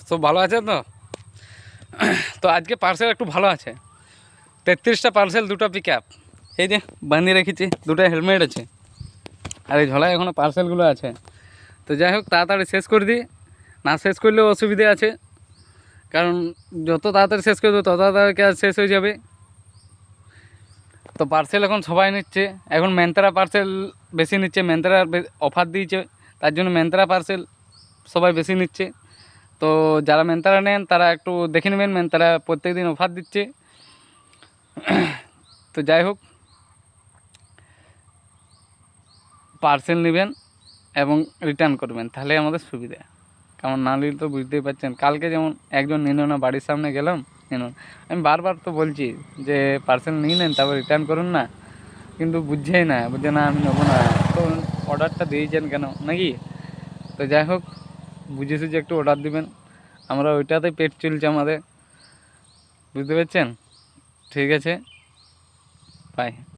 সব ভালো আছে তো? তো আজকে পার্সেল একটু ভালো আছে। 33টা পার্সেল, 2টা পিক আপ, এই যে বাঁধিয়ে রেখেছি, 2টা হেলমেট আছে, আর এই ঝোলায় এখনও পার্সেলগুলো আছে। তো যাই হোক, তাড়াতাড়ি শেষ করে দিই, না শেষ করলেও অসুবিধে আছে, কারণ যত তাড়াতাড়ি শেষ করবে তত তাড়াতাড়ি কাজ শেষ হয়ে যাবে। তো পার্সেল এখন সবাই নিচ্ছে, এখন মেন্ত্রা পার্সেল বেশি নিচ্ছে, মেন্ত্রা অফার দিয়েছে, তার জন্য মেন্ত্রা পার্সেল সবাই বেশি নিচ্ছে। তো যারা মেন্ত্রা নেন তারা একটু দেখে নেবেন, মেন্ত্রা প্রত্যেক দিন অফার দিচ্ছে। তো যাই হোক, পার্সেল নেবেন এবং রিটার্ন করবেন, তাহলে আমাদের সুবিধা। কারণ না নিলে তো বুঝতেই পারছেন, কালকে যেমন একজন নিল না, বাড়ির সামনে গেলাম নিল। আমি বারবার তো বলছি যে পার্সেল নিয়ে নেন, তারপর রিটার্ন করুন না, কিন্তু বুঝছেই না, বুঝছে না আমি নেবো না। তো অর্ডারটা দিয়েছেন কেন নাকি? তো যাই হোক, বুঝে সুঝে একটু অর্ডার দিবেন, আমরা ওইটাতেই পেট চলছে আমাদের, বুঝতে পারছেন? ঠিক আছে, বাই।